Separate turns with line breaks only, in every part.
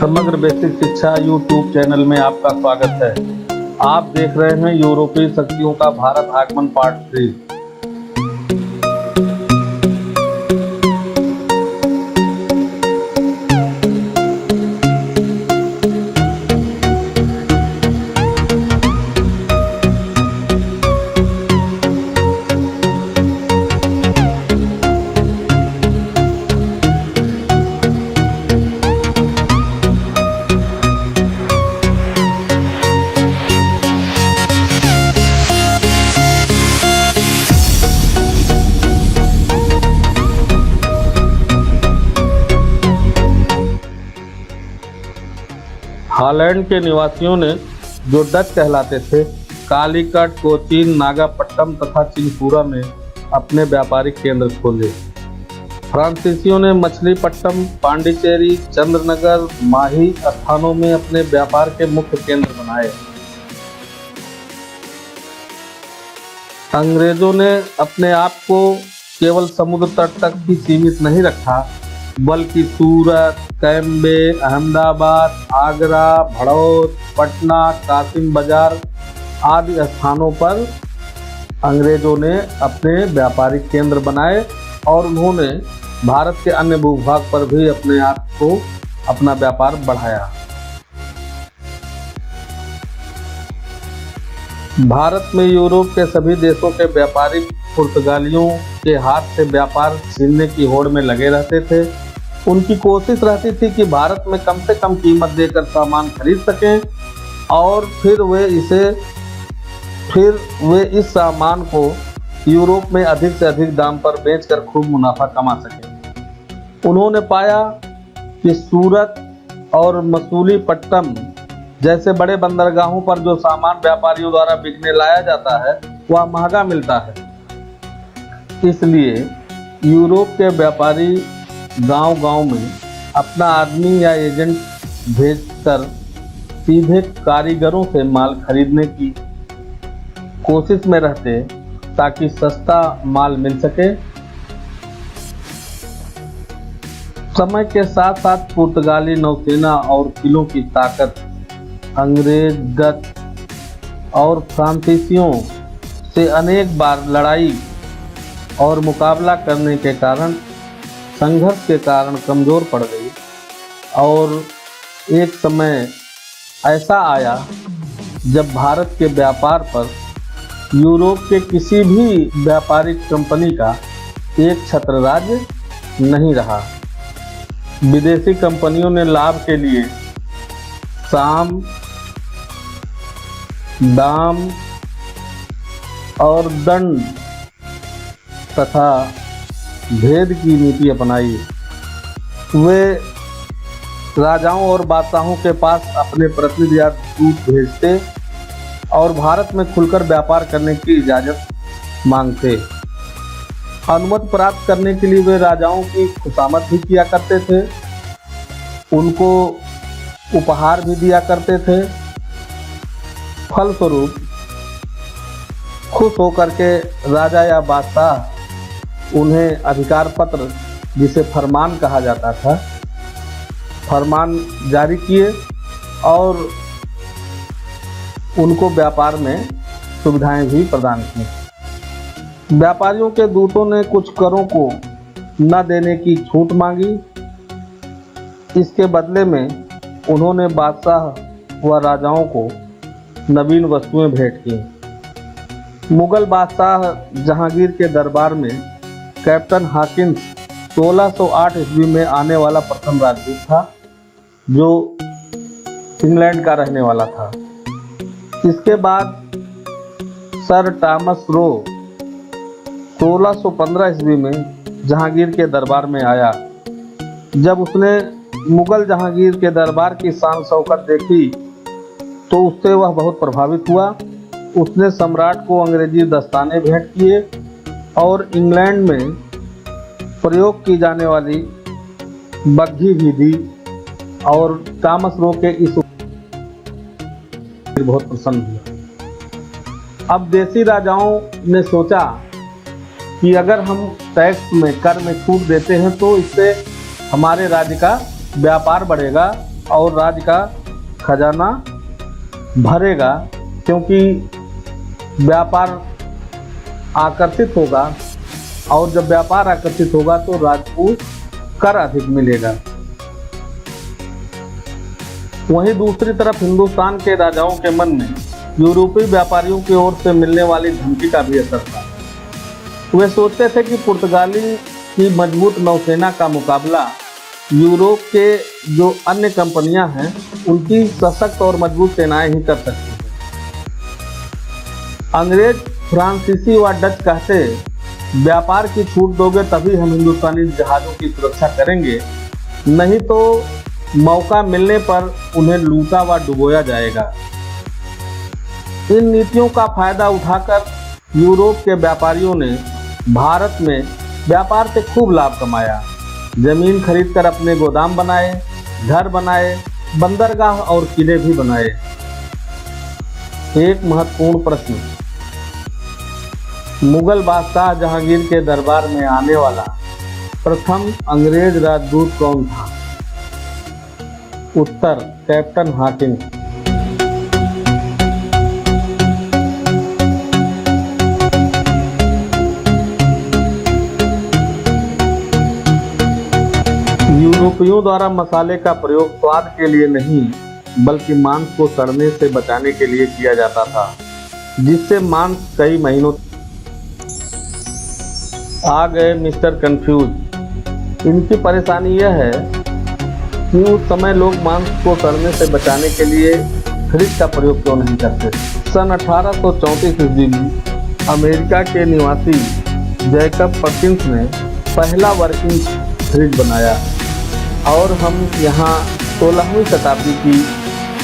समग्र बेसिक शिक्षा YouTube channel में आपका स्वागत है। आप देख रहे हैं यूरोपीय शक्तियों का भारत आगमन पार्ट 3। हॉलैंड के निवासियों ने, जो डच कहलाते थे, कालीकट, कोचीन, नागापट्टनम तथा चिनपुरा में अपने व्यापारिक केंद्र खोले। फ्रांसीसियों ने मछलीपट्टनम, पांडिचेरी, चंद्रनगर, माही स्थानों में अपने व्यापार के मुख्य केंद्र बनाए। अंग्रेजों ने अपने आप को केवल समुद्र तट तक भी सीमित नहीं रखा, बल्कि सूरत, कैम्बे, अहमदाबाद, आगरा, भड़ौत, पटना, कासिम बाजार आदि स्थानों पर अंग्रेजों ने अपने व्यापारिक केंद्र बनाए और उन्होंने भारत के अन्य भूभाग पर भी अपने आप को अपना व्यापार बढ़ाया। भारत में यूरोप के सभी देशों के व्यापारी पुर्तगालियों के हाथ से व्यापार छीनने की होड़ में लगे रहते थे। उनकी कोशिश रहती थी कि भारत में कम से कम कीमत देकर सामान खरीद सकें और फिर वे इस सामान को यूरोप में अधिक से अधिक दाम पर बेचकर खूब मुनाफा कमा सकें। उन्होंने पाया कि सूरत और मसूलीपट्टनम जैसे बड़े बंदरगाहों पर जो सामान व्यापारियों द्वारा बिकने लाया जाता है वह महंगा मिलता है। इसलिए यूरोप के व्यापारी गांव-गांव में अपना आदमी या एजेंट भेजकर सीधे कारीगरों से माल खरीदने की कोशिश में रहते ताकि सस्ता माल मिल सके। समय के साथ साथ पुर्तगाली नौसेना और किलों की ताकत अंग्रेज, डच और फ्रांसीसियों से अनेक बार लड़ाई और मुकाबला करने के कारण, संघर्ष के कारण कमज़ोर पड़ गई और एक समय ऐसा आया जब भारत के व्यापार पर यूरोप के किसी भी व्यापारिक कंपनी का एक छत्र राज्य नहीं रहा। विदेशी कंपनियों ने लाभ के लिए साम, दाम और दंड तथा भेद की नीति अपनाई। वे राजाओं और बादशाहों के पास अपने प्रतिनिधि या दूत भेजते और भारत में खुलकर व्यापार करने की इजाज़त मांगते। अनुमति प्राप्त करने के लिए वे राजाओं की खुशामद भी किया करते थे, उनको उपहार भी दिया करते थे। फलस्वरूप खुश होकर के राजा या बादशाह उन्हें अधिकार पत्र, जिसे फरमान कहा जाता था, फरमान जारी किए और उनको व्यापार में सुविधाएं भी प्रदान की। व्यापारियों के दूतों ने कुछ करों को न देने की छूट मांगी। इसके बदले में उन्होंने बादशाह व राजाओं को नवीन वस्तुएं भेंट की। मुगल बादशाह जहांगीर के दरबार में कैप्टन हॉकिंस 1608 ईस्वी में आने वाला प्रथम राजदूत था, जो इंग्लैंड का रहने वाला था। इसके बाद सर टॉमस रो 1615 ईस्वी में जहांगीर के दरबार में आया। जब उसने मुगल जहांगीर के दरबार की शान शौकत देखी तो उससे वह बहुत प्रभावित हुआ। उसने सम्राट को अंग्रेजी दस्ताने भेंट किए और इंग्लैंड में प्रयोग की जाने वाली बग्घी भी दी और टॉमस रो के इस बहुत प्रसन्न हुआ। अब देसी राजाओं ने सोचा कि अगर हम टैक्स में, कर में छूट देते हैं तो इससे हमारे राज्य का व्यापार बढ़ेगा और राज्य का खजाना भरेगा, क्योंकि व्यापार आकर्षित होगा और जब व्यापार आकर्षित होगा तो राज्य को कर अधिक मिलेगा। वहीं दूसरी तरफ हिंदुस्तान के राजाओं के मन में यूरोपीय व्यापारियों की ओर से मिलने वाली धमकी का भी असर था। वे सोचते थे कि पुर्तगाली की मजबूत नौसेना का मुकाबला यूरोप के जो अन्य कंपनियां हैं उनकी सशक्त और मजबूत सेनाएं ही कर सकती हैं। अंग्रेज, फ्रांसीसी व डच कहते, व्यापार की छूट दोगे तभी हम हिंदुस्तानी जहाज़ों की सुरक्षा करेंगे, नहीं तो मौका मिलने पर उन्हें लूटा व डुबोया जाएगा। इन नीतियों का फायदा उठाकर यूरोप के व्यापारियों ने भारत में व्यापार से खूब लाभ कमाया। जमीन खरीदकर अपने गोदाम बनाए, घर बनाए, बंदरगाह और किले भी बनाए। एक महत्वपूर्ण प्रश्न, मुगल बादशाह जहांगीर के दरबार में आने वाला प्रथम अंग्रेज राजदूत कौन था? उत्तर, कैप्टन हॉकिंस। यूरोपियों द्वारा मसाले का प्रयोग स्वाद के लिए नहीं बल्कि मांस को सड़ने से बचाने के लिए किया जाता था, जिससे मांस कई महीनों आ गए मिस्टर कंफ्यूज। इनकी परेशानी यह है कि उस समय लोग मांस को सड़ने से बचाने के लिए फ्रिज का प्रयोग क्यों नहीं करते। सन 1834 ईस्वी में अमेरिका के निवासी जैकब पर्किंस ने पहला वर्किंग फ्रिज बनाया और हम यहाँ 16वीं शताब्दी की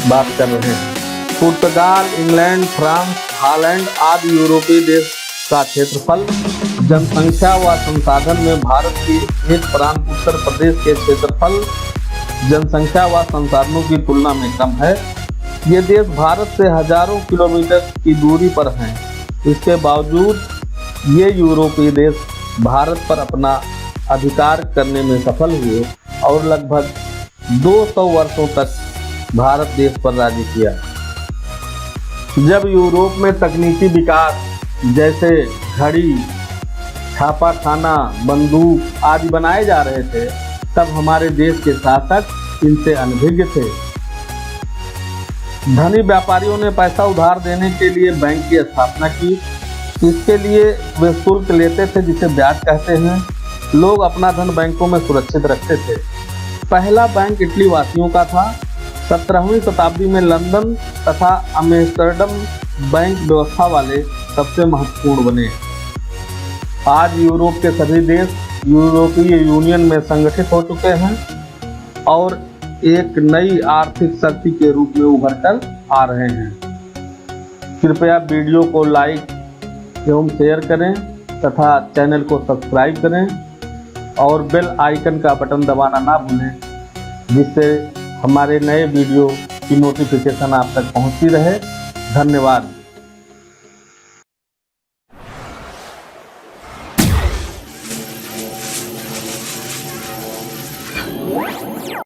बात कर रहे हैं। पुर्तगाल, इंग्लैंड, फ्रांस, हॉलैंड आदि यूरोपीय देश का क्षेत्रफल, जनसंख्या व संसाधन में भारत की एक प्रांत उत्तर प्रदेश के क्षेत्रफल, जनसंख्या व संसाधनों की तुलना में कम है। ये देश भारत से हजारों किलोमीटर की दूरी पर हैं। इसके बावजूद ये यूरोपीय देश भारत पर अपना अधिकार करने में सफल हुए और लगभग 200 वर्षों तक भारत देश पर राज्य किया। जब यूरोप में तकनीकी विकास जैसे घड़ी, छापाखाना, बंदूक आदि बनाए जा रहे थे, तब हमारे देश के शासक इनसे अनभिज्ञ थे। धनी व्यापारियों ने पैसा उधार देने के लिए बैंक की स्थापना की। इसके लिए वे शुल्क लेते थे, जिसे ब्याज कहते हैं। लोग अपना धन बैंकों में सुरक्षित रखते थे। पहला बैंक इटली वासियों का था। 17वीं शताब्दी में लंदन तथा एम्स्टर्डम बैंक व्यवस्था वाले सबसे महत्वपूर्ण बने। आज यूरोप के सभी देश यूरोपीय यूनियन में संगठित हो चुके हैं और एक नई आर्थिक शक्ति के रूप में उभर कर आ रहे हैं। कृपया वीडियो को लाइक एवं शेयर करें तथा चैनल को सब्सक्राइब करें और बेल आइकन का बटन दबाना ना भूलें, जिससे हमारे नए वीडियो की नोटिफिकेशन आप तक पहुंचती रहे। धन्यवाद।